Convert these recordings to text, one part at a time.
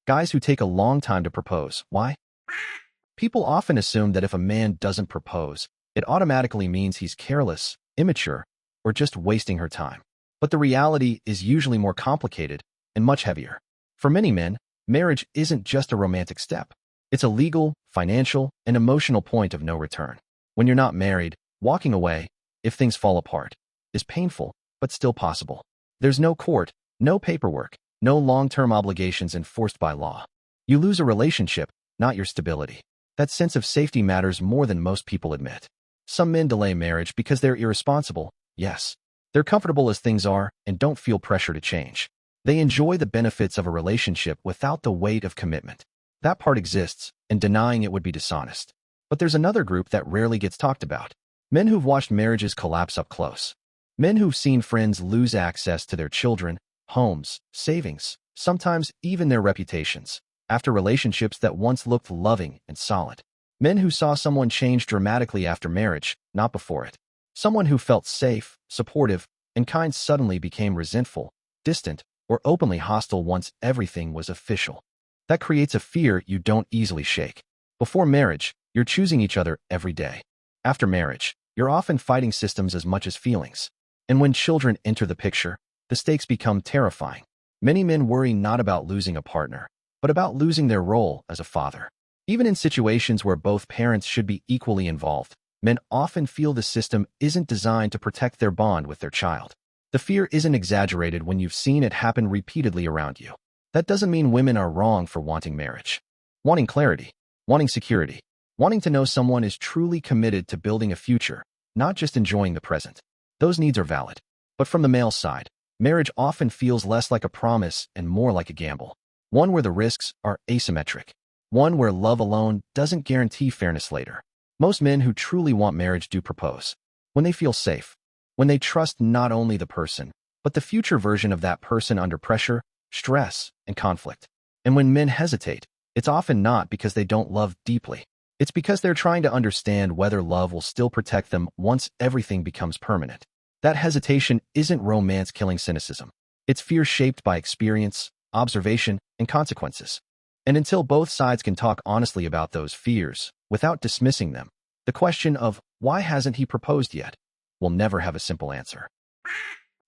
Guys who take a long time to propose. Why? People often assume that if a man doesn't propose, it automatically means he's careless, immature, or just wasting her time. But the reality is usually more complicated and much heavier. For many men, marriage isn't just a romantic step. It's a legal, financial, and emotional point of no return. When you're not married, walking away, if things fall apart, is painful, but still possible. There's no court, no paperwork, no long-term obligations enforced by law. You lose a relationship, not your stability. That sense of safety matters more than most people admit. Some men delay marriage because they're irresponsible, yes. They're comfortable as things are and don't feel pressure to change. They enjoy the benefits of a relationship without the weight of commitment. That part exists, and denying it would be dishonest. But there's another group that rarely gets talked about. Men who've watched marriages collapse up close. Men who've seen friends lose access to their children, homes, savings, sometimes even their reputations, after relationships that once looked loving and solid. Men who saw someone change dramatically after marriage, not before it. Someone who felt safe, supportive, and kind suddenly became resentful, distant, or openly hostile once everything was official. That creates a fear you don't easily shake. Before marriage, you're choosing each other every day. After marriage, you're often fighting systems as much as feelings. And when children enter the picture, the stakes become terrifying. Many men worry not about losing a partner, but about losing their role as a father. Even in situations where both parents should be equally involved, men often feel the system isn't designed to protect their bond with their child. The fear isn't exaggerated when you've seen it happen repeatedly around you. That doesn't mean women are wrong for wanting marriage. Wanting clarity, wanting security, wanting to know someone is truly committed to building a future, not just enjoying the present. Those needs are valid. But from the male side, marriage often feels less like a promise and more like a gamble. One where the risks are asymmetric. One where love alone doesn't guarantee fairness later. Most men who truly want marriage do propose. When they feel safe. When they trust not only the person, but the future version of that person under pressure, stress, and conflict. And when men hesitate, it's often not because they don't love deeply. It's because they're trying to understand whether love will still protect them once everything becomes permanent. That hesitation isn't romance killing cynicism. It's fear shaped by experience, observation, and consequences. And until both sides can talk honestly about those fears, without dismissing them, the question of, why hasn't he proposed yet, will never have a simple answer.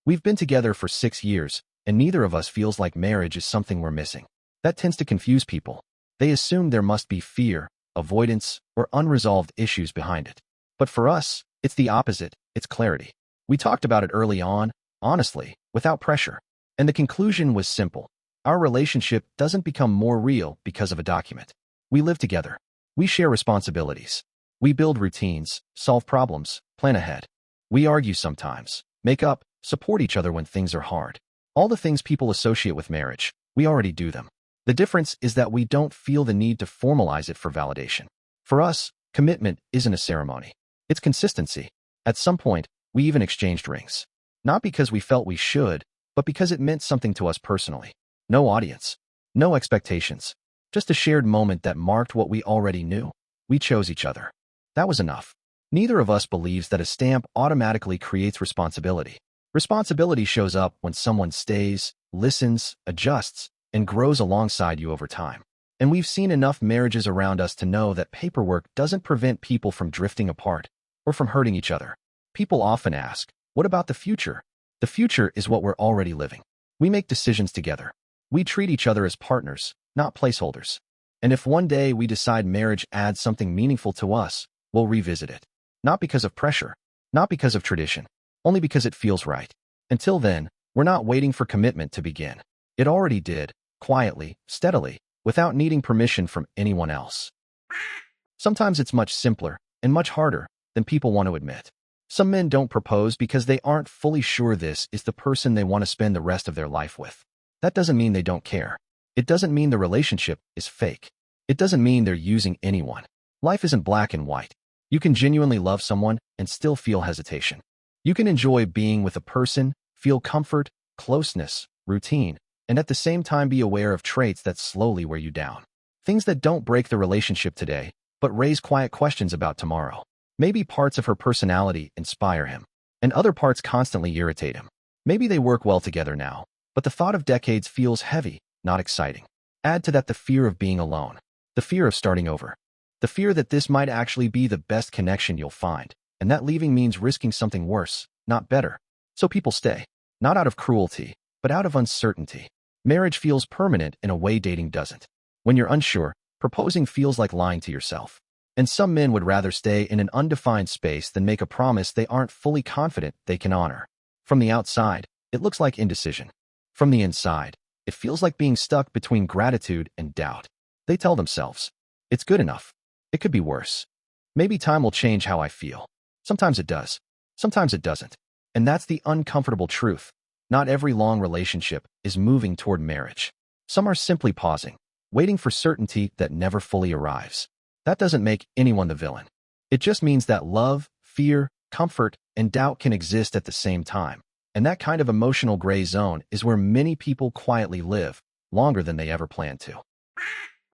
We've been together for 6 years, and neither of us feels like marriage is something we're missing. That tends to confuse people. They assume there must be fear, avoidance, or unresolved issues behind it. But for us, it's the opposite, it's clarity. We talked about it early on, honestly, without pressure. And the conclusion was simple. Our relationship doesn't become more real because of a document. We live together. We share responsibilities. We build routines, solve problems, plan ahead. We argue sometimes, make up, support each other when things are hard. All the things people associate with marriage, we already do them. The difference is that we don't feel the need to formalize it for validation. For us, commitment isn't a ceremony. It's consistency. At some point, we even exchanged rings. Not because we felt we should, but because it meant something to us personally. No audience. No expectations. Just a shared moment that marked what we already knew. We chose each other. That was enough. Neither of us believes that a stamp automatically creates responsibility. Responsibility shows up when someone stays, listens, adjusts, and grows alongside you over time. And we've seen enough marriages around us to know that paperwork doesn't prevent people from drifting apart or from hurting each other. People often ask, what about the future? The future is what we're already living. We make decisions together. We treat each other as partners, not placeholders. And if one day we decide marriage adds something meaningful to us, we'll revisit it. Not because of pressure, not because of tradition, only because it feels right. Until then, we're not waiting for commitment to begin. It already did, quietly, steadily, without needing permission from anyone else. Sometimes it's much simpler and much harder than people want to admit. Some men don't propose because they aren't fully sure this is the person they want to spend the rest of their life with. That doesn't mean they don't care. It doesn't mean the relationship is fake. It doesn't mean they're using anyone. Life isn't black and white. You can genuinely love someone and still feel hesitation. You can enjoy being with a person, feel comfort, closeness, routine, and at the same time be aware of traits that slowly wear you down. Things that don't break the relationship today, but raise quiet questions about tomorrow. Maybe parts of her personality inspire him, and other parts constantly irritate him. Maybe they work well together now, but the thought of decades feels heavy, not exciting. Add to that the fear of being alone, the fear of starting over, the fear that this might actually be the best connection you'll find, and that leaving means risking something worse, not better. So people stay, not out of cruelty, but out of uncertainty. Marriage feels permanent in a way dating doesn't. When you're unsure, proposing feels like lying to yourself. And some men would rather stay in an undefined space than make a promise they aren't fully confident they can honor. From the outside, it looks like indecision. From the inside, it feels like being stuck between gratitude and doubt. They tell themselves, it's good enough. It could be worse. Maybe time will change how I feel. Sometimes it does. Sometimes it doesn't. And that's the uncomfortable truth. Not every long relationship is moving toward marriage. Some are simply pausing, waiting for certainty that never fully arrives. That doesn't make anyone the villain. It just means that love, fear, comfort, and doubt can exist at the same time. And that kind of emotional gray zone is where many people quietly live, longer than they ever planned to.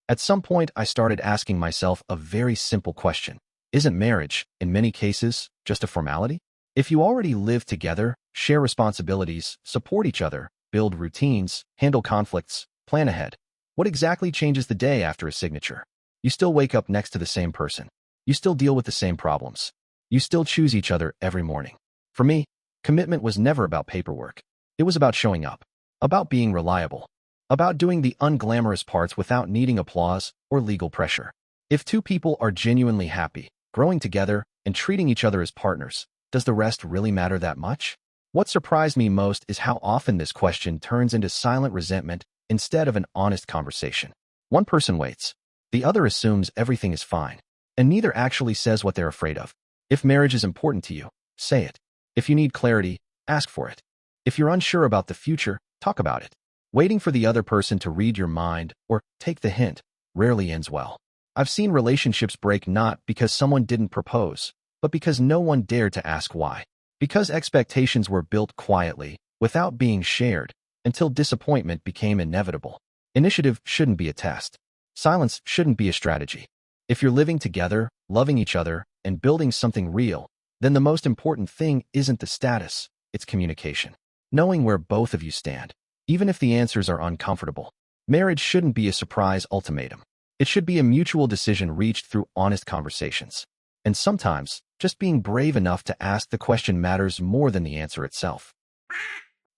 At some point, I started asking myself a very simple question. Isn't marriage, in many cases, just a formality? If you already live together, share responsibilities, support each other, build routines, handle conflicts, plan ahead, what exactly changes the day after a signature? You still wake up next to the same person. You still deal with the same problems. You still choose each other every morning. For me, commitment was never about paperwork. It was about showing up, about being reliable, about doing the unglamorous parts without needing applause or legal pressure. If two people are genuinely happy, growing together, and treating each other as partners, does the rest really matter that much? What surprised me most is how often this question turns into silent resentment instead of an honest conversation. One person waits. The other assumes everything is fine, and neither actually says what they're afraid of. If marriage is important to you, say it. If you need clarity, ask for it. If you're unsure about the future, talk about it. Waiting for the other person to read your mind or take the hint rarely ends well. I've seen relationships break not because someone didn't propose, but because no one dared to ask why. Because expectations were built quietly, without being shared, until disappointment became inevitable. Initiative shouldn't be a test. Silence shouldn't be a strategy. If you're living together, loving each other, and building something real, then the most important thing isn't the status, it's communication. Knowing where both of you stand, even if the answers are uncomfortable. Marriage shouldn't be a surprise ultimatum. It should be a mutual decision reached through honest conversations. And sometimes, just being brave enough to ask the question matters more than the answer itself.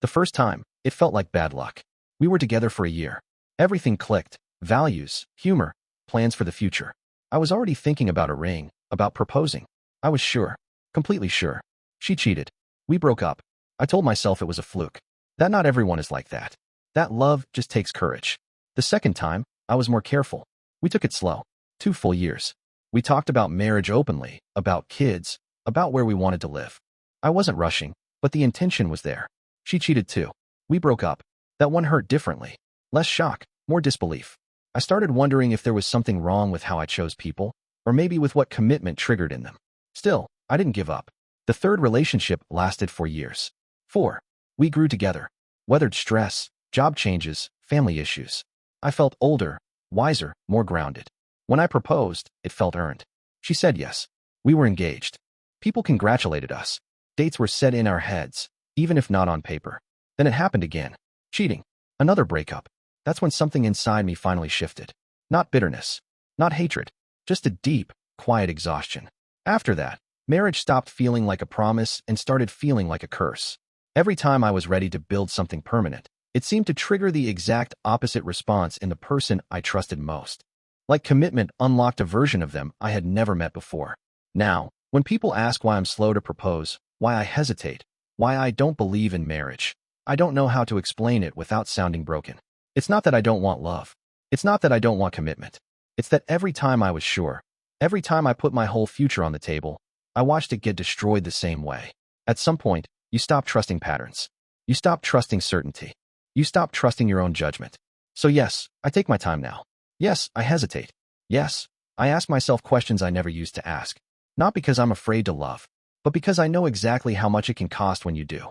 The first time, it felt like bad luck. We were together for a year. Everything clicked. Values, humor, plans for the future. I was already thinking about a ring, about proposing. I was sure, completely sure. She cheated. We broke up. I told myself it was a fluke. That not everyone is like that. That love just takes courage. The second time, I was more careful. We took it slow. 2 full years. We talked about marriage openly, about kids, about where we wanted to live. I wasn't rushing, but the intention was there. She cheated too. We broke up. That one hurt differently. Less shock, more disbelief. I started wondering if there was something wrong with how I chose people, or maybe with what commitment triggered in them. Still, I didn't give up. The third relationship lasted for years. 4. We grew together, weathered stress, job changes, family issues. I felt older, wiser, more grounded. When I proposed, it felt earned. She said yes. We were engaged. People congratulated us. Dates were set in our heads, even if not on paper. Then it happened again. Cheating. Another breakup. That's when something inside me finally shifted. Not bitterness. Not hatred. Just a deep, quiet exhaustion. After that, marriage stopped feeling like a promise and started feeling like a curse. Every time I was ready to build something permanent, it seemed to trigger the exact opposite response in the person I trusted most. Like commitment unlocked a version of them I had never met before. Now, when people ask why I'm slow to propose, why I hesitate, why I don't believe in marriage, I don't know how to explain it without sounding broken. It's not that I don't want love. It's not that I don't want commitment. It's that every time I was sure, every time I put my whole future on the table, I watched it get destroyed the same way. At some point, you stop trusting patterns. You stop trusting certainty. You stop trusting your own judgment. So yes, I take my time now. Yes, I hesitate. Yes, I ask myself questions I never used to ask. Not because I'm afraid to love, but because I know exactly how much it can cost when you do.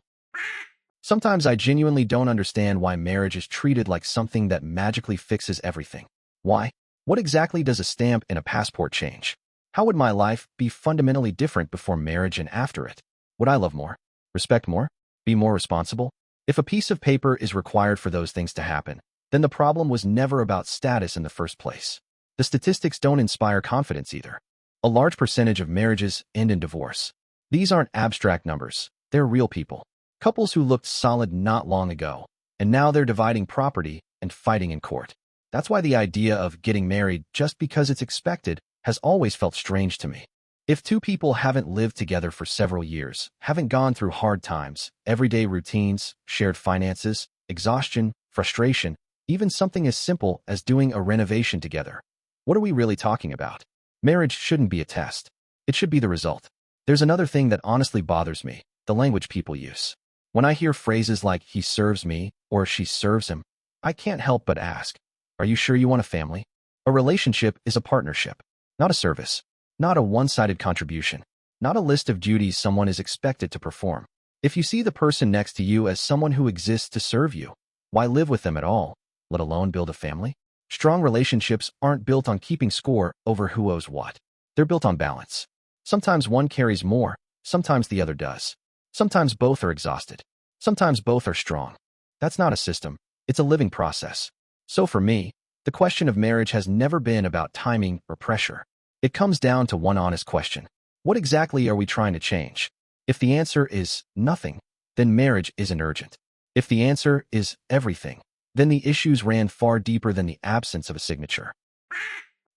Sometimes I genuinely don't understand why marriage is treated like something that magically fixes everything. Why? What exactly does a stamp and a passport change? How would my life be fundamentally different before marriage and after it? Would I love more? Respect more? Be more responsible? If a piece of paper is required for those things to happen, then the problem was never about status in the first place. The statistics don't inspire confidence either. A large percentage of marriages end in divorce. These aren't abstract numbers. They're real people. Couples who looked solid not long ago, and now they're dividing property and fighting in court. That's why the idea of getting married just because it's expected has always felt strange to me. If two people haven't lived together for several years, haven't gone through hard times, everyday routines, shared finances, exhaustion, frustration, even something as simple as doing a renovation together, what are we really talking about? Marriage shouldn't be a test. It should be the result. There's another thing that honestly bothers me, the language people use. When I hear phrases like he serves me or she serves him, I can't help but ask, are you sure you want a family? A relationship is a partnership, not a service, not a one-sided contribution, not a list of duties someone is expected to perform. If you see the person next to you as someone who exists to serve you, why live with them at all, let alone build a family? Strong relationships aren't built on keeping score over who owes what. They're built on balance. Sometimes one carries more, sometimes the other does. Sometimes both are exhausted. Sometimes both are strong. That's not a system. It's a living process. So for me, the question of marriage has never been about timing or pressure. It comes down to one honest question. What exactly are we trying to change? If the answer is nothing, then marriage isn't urgent. If the answer is everything, then the issues ran far deeper than the absence of a signature.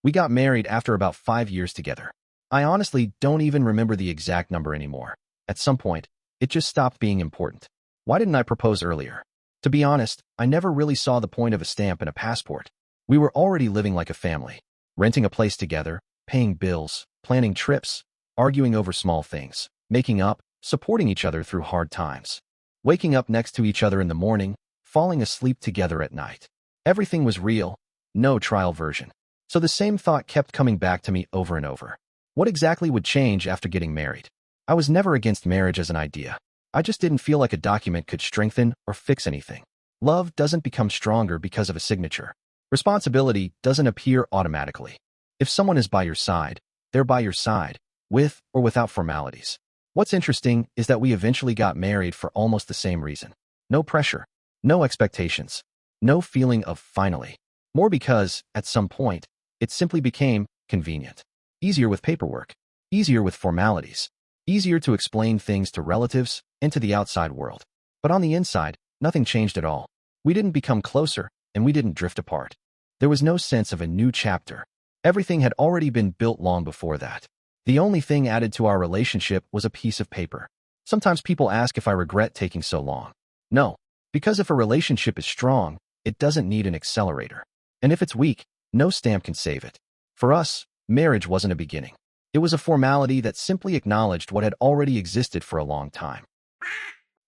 We got married after about 5 years together. I honestly don't even remember the exact number anymore. At some point, it just stopped being important. Why didn't I propose earlier? To be honest, I never really saw the point of a stamp and a passport. We were already living like a family, renting a place together, paying bills, planning trips, arguing over small things, making up, supporting each other through hard times, waking up next to each other in the morning, falling asleep together at night. Everything was real, no trial version. So the same thought kept coming back to me over and over. What exactly would change after getting married? I was never against marriage as an idea. I just didn't feel like a document could strengthen or fix anything. Love doesn't become stronger because of a signature. Responsibility doesn't appear automatically. If someone is by your side, they're by your side, with or without formalities. What's interesting is that we eventually got married for almost the same reason. No pressure, no expectations, no feeling of finally. More because, at some point, it simply became convenient. Easier with paperwork, easier with formalities, easier to explain things to relatives and to the outside world. But on the inside, nothing changed at all. We didn't become closer, and we didn't drift apart. There was no sense of a new chapter. Everything had already been built long before that. The only thing added to our relationship was a piece of paper. Sometimes people ask if I regret taking so long. No, because if a relationship is strong, it doesn't need an accelerator. And if it's weak, no stamp can save it. For us, marriage wasn't a beginning. It was a formality that simply acknowledged what had already existed for a long time.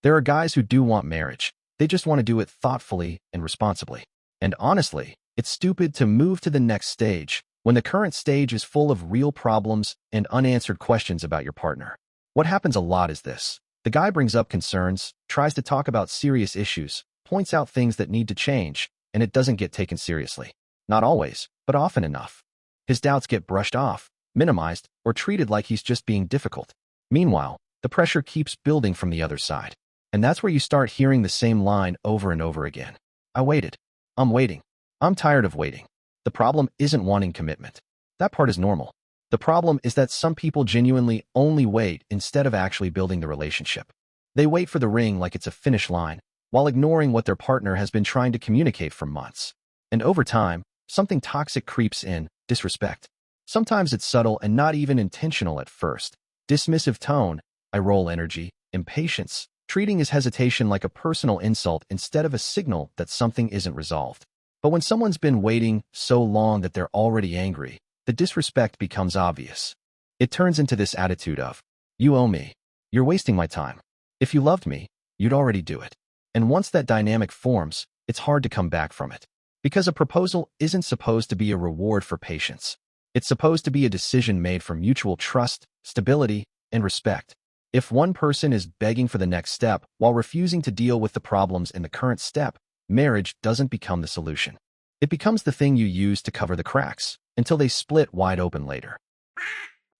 There are guys who do want marriage. They just want to do it thoughtfully and responsibly. And honestly, it's stupid to move to the next stage when the current stage is full of real problems and unanswered questions about your partner. What happens a lot is this. The guy brings up concerns, tries to talk about serious issues, points out things that need to change, and it doesn't get taken seriously. Not always, but often enough. His doubts get brushed off, minimized, or treated like he's just being difficult. Meanwhile, the pressure keeps building from the other side. And that's where you start hearing the same line over and over again. I waited. I'm waiting. I'm tired of waiting. The problem isn't wanting commitment. That part is normal. The problem is that some people genuinely only wait instead of actually building the relationship. They wait for the ring like it's a finish line, while ignoring what their partner has been trying to communicate for months. And over time, something toxic creeps in, disrespect. Sometimes it's subtle and not even intentional at first. Dismissive tone, eye-roll energy, impatience, treating his hesitation like a personal insult instead of a signal that something isn't resolved. But when someone's been waiting so long that they're already angry, the disrespect becomes obvious. It turns into this attitude of, you owe me. You're wasting my time. If you loved me, you'd already do it. And once that dynamic forms, it's hard to come back from it. Because a proposal isn't supposed to be a reward for patience. It's supposed to be a decision made for mutual trust, stability, and respect. If one person is begging for the next step while refusing to deal with the problems in the current step, marriage doesn't become the solution. It becomes the thing you use to cover the cracks, until they split wide open later.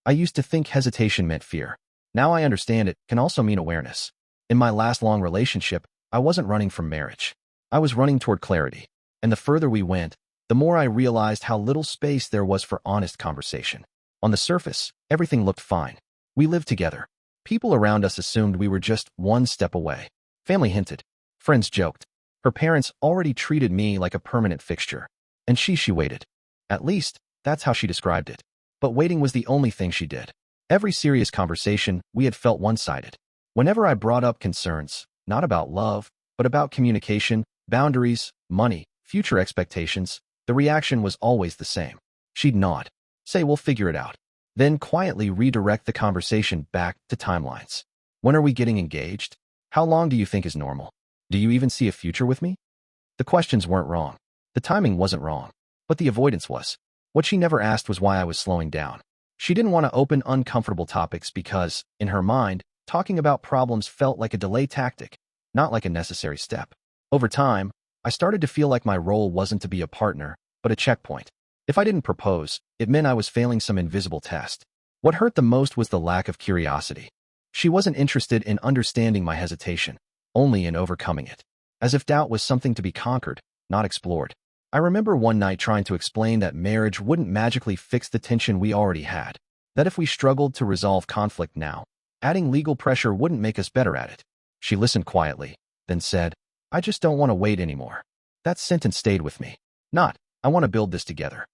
I used to think hesitation meant fear. Now I understand it can also mean awareness. In my last long relationship, I wasn't running from marriage. I was running toward clarity. And the further we went, the more I realized how little space there was for honest conversation. On the surface, everything looked fine. We lived together. People around us assumed we were just one step away. Family hinted. Friends joked. Her parents already treated me like a permanent fixture. And she waited. At least, that's how she described it. But waiting was the only thing she did. Every serious conversation, we had felt one-sided. Whenever I brought up concerns, not about love, but about communication, boundaries, money, future expectations, the reaction was always the same. She'd nod, say we'll figure it out, then quietly redirect the conversation back to timelines. When are we getting engaged? How long do you think is normal? Do you even see a future with me? The questions weren't wrong. The timing wasn't wrong. But the avoidance was. What she never asked was why I was slowing down. She didn't want to open uncomfortable topics because, in her mind, talking about problems felt like a delay tactic, not like a necessary step. Over time, I started to feel like my role wasn't to be a partner, but a checkpoint. If I didn't propose, it meant I was failing some invisible test. What hurt the most was the lack of curiosity. She wasn't interested in understanding my hesitation, only in overcoming it. As if doubt was something to be conquered, not explored. I remember one night trying to explain that marriage wouldn't magically fix the tension we already had. That if we struggled to resolve conflict now, adding legal pressure wouldn't make us better at it. She listened quietly, then said, I just don't want to wait anymore. That sentence stayed with me. Not, I want to build this together.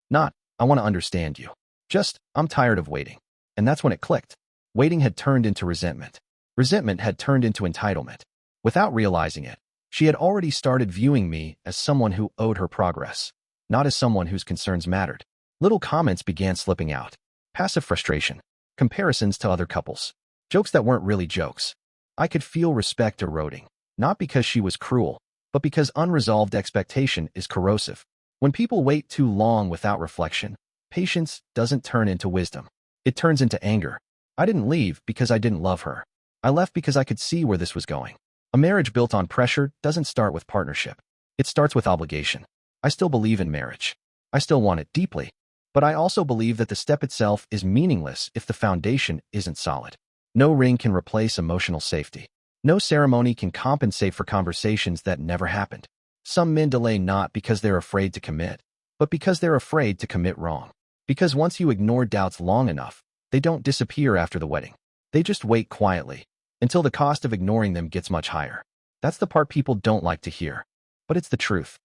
Not, I want to understand you. Just, I'm tired of waiting. And that's when it clicked. Waiting had turned into resentment. Resentment had turned into entitlement. Without realizing it, she had already started viewing me as someone who owed her progress, not as someone whose concerns mattered. Little comments began slipping out. Passive frustration. Comparisons to other couples. Jokes that weren't really jokes. I could feel respect eroding, not because she was cruel, but because unresolved expectation is corrosive. When people wait too long without reflection, patience doesn't turn into wisdom. It turns into anger. I didn't leave because I didn't love her. I left because I could see where this was going. A marriage built on pressure doesn't start with partnership. It starts with obligation. I still believe in marriage. I still want it deeply. But I also believe that the step itself is meaningless if the foundation isn't solid. No ring can replace emotional safety. No ceremony can compensate for conversations that never happened. Some men delay not because they're afraid to commit, but because they're afraid to commit wrong. Because once you ignore doubts long enough, they don't disappear after the wedding. They just wait quietly, until the cost of ignoring them gets much higher. That's the part people don't like to hear. But it's the truth.